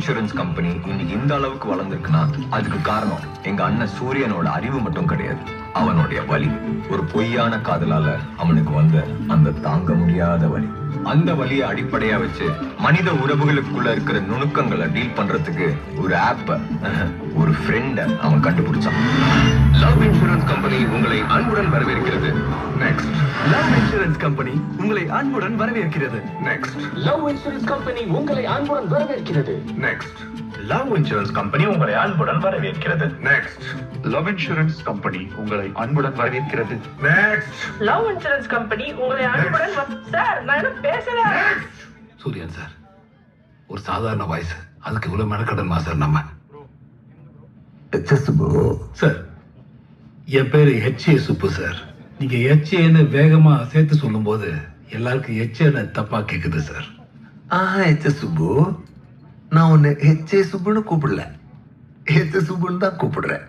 Insurance company இன்னைக்கு இந்த அளவுக்கு வளர்ந்துருக்குன்னா அதுக்கு காரணம் எங்க அண்ணன் சூரியனோட அறிவு மட்டும் கிடையாது, அவனுடைய வலி. ஒரு பொய்யான காதலால அவனுக்கு வந்த அந்த தாங்க முடியாத வலி. அந்த வலியை அடிப்படையா வச்சு மனித உறவுகளுக்குள்ள இருக்கிற நுணுக்கங்களை டீல் பண்றதுக்கு ஒரு ஆப்ப, ஒரு ஃப்ரெண்ட அவன் கண்டுபிடிச்சான். லவ் இன்சூரன்ஸ் கம்பெனி உங்களை அன்புடன் வரவேற்கிறது. நெக்ஸ்ட். லவ் இன்சூரன்ஸ் கம்பெனி உங்களை அன்புடன் வரவேற்கிறது. நெக்ஸ்ட். லவ் இன்சூரன்ஸ் கம்பெனி உங்களை அன்புடன் வரவேற்கிறது. நெக்ஸ்ட். லவ் இன்சூரன்ஸ் கம்பெனி உங்களை அன்புடன் வரவேற்கிறது. நெக்ஸ்ட். லவ் இன்சூரன்ஸ் கம்பெனி உங்களை அன்புடன் வரவேற்கிறது. நெக்ஸ்ட். லவ் இன்சூரன்ஸ் கம்பெனி உங்களை அன்புடன் சார் நான் என்ன பேசுறேன். சூரியன் சார், ஒரு சாதாரண வாய்ஸ், அதுக்கு இவ்வளவு மெனக்கடமா சார் நம்ம? சார், என் பேரு HA சுப்பு சார். நீங்க HAன்னு வேகமா சேர்த்து சொல்லும் போது எல்லாருக்கும் HAன்னு தப்பா கேக்குது சார். சுப்பு, நான் உன்னை HA சுப்புன்னு கூப்பிடல, HA சுப்புன்னு தான் கூப்பிடுறேன்.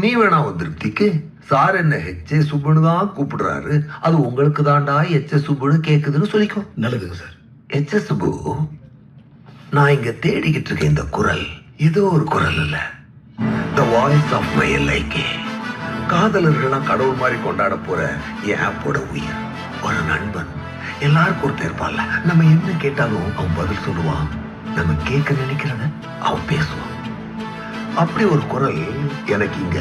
நீ வேணா ஒரு திருப்திக்கு சார் என்ன HA சுப்புன்னு தான் கூப்பிடுறாரு, அது உங்களுக்கு தாண்டா HA சுப்புன்னு கேக்குதுன்னு சொல்லிக்கோ. நல்லதுங்க சார். HA சுப்பு, நான் இங்க தேடிக்கிட்டு இருக்க இந்த குரல் ஏதோ ஒரு குரல் இல்ல, the voice of my LIK. காதலர்கள்லாம் கடவுள் மாதிரி கொண்டாட போற என் ஆப்போட உயிர், ஒரு நண்பன். எல்லாருக்கும் ஒருத்தர் இருப்பான்ல, நம்ம என்ன கேட்டாலும் அவன் பதில் சொல்லுவான், நம்ம கேட்க நினைக்கிறத அவன் பேசுவான். அப்படி ஒரு குரல் எனக்கு இங்க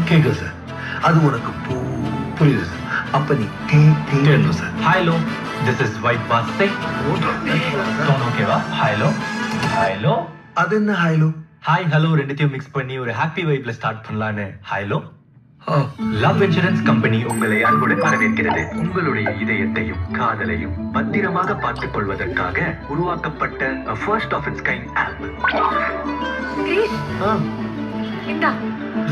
கேக்குது சார். அது உனக்கு புரியுது சார். அப்ப நீ கேட்கணும் sir. Hello, this is white boss Singh. ஓகேவா? Hello hello. அது என்ன ஹைலோ? ஹாய் ஹலோ ரெண்டுத்தையும் மிக்ஸ் பண்ணி ஒரு ஹாப்பி வைப்ல ஸ்டார்ட் பண்ணலான்னு ஹலோ. லவ் இன்சூரன்ஸ் கம்பெனி உங்களை அன்புடன் வரவேற்கிறது. உங்களுடைய இதயத்தையும் காதலையும் பத்திரமாக பார்த்துக் கொள்வதற்காக உருவாக்கப்பட்ட first of its kind app. இந்தா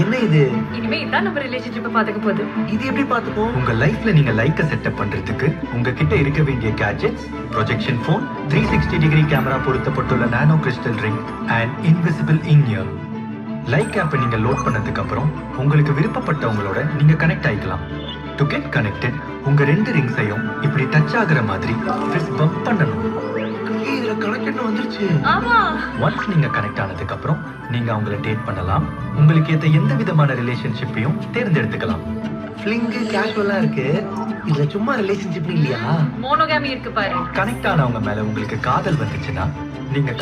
என்ன இது? இனிமே இதான் நம்ம ரிலேஷன்ஷிப்பை பாத்துக்க போகுது. இது எப்படி பாத்துப்போம்? உங்க லைஃப்ல நீங்க லைக்க செட்டப் பண்றதுக்கு உங்ககிட்ட இருக்க வேண்டிய gadgets, projection phone, 360 degree camera பொருத்தப்பட்டுள்ள nano crystal ring and invisible in ear. Like ஆப்பை நீங்க லோட் பண்ணதுக்கு அப்புறம் உங்களுக்கு விருப்பப்பட்டவங்களோட நீங்க கனெக்ட் ஆயிக்கலாம். டு கெட் கனெக்டட், உங்க ரெண்டு ரிங்ஸையும் இப்படி டச் ஆகுற மாதிரி ஃபிஸ்ட் பம்ப் பண்ணணும். இதுல கனெக்ட் வந்துருச்சு. ஆமா, ஒன்ஸ் நீங்க கனெக்ட் ஆனதுக்கு அப்புறம் நீங்க அவங்கள டேட் பண்ணலாம். உங்களுக்கு ஏத்த எந்த விதமான ரிலேஷன்ஷிப்பையும் தேர்ந்தெடுத்துக்கலாம். ஃபிளிங் கேஷுவலா இருக்கு, இதுல சும்மா ரிலேஷன்ஷிப் இல்லையா? மோனோகாமி இருக்கு பாரு. கனெக்ட் ஆனவங்க மேல உங்களுக்கு காதல் வந்துச்சுன்னா நீங்க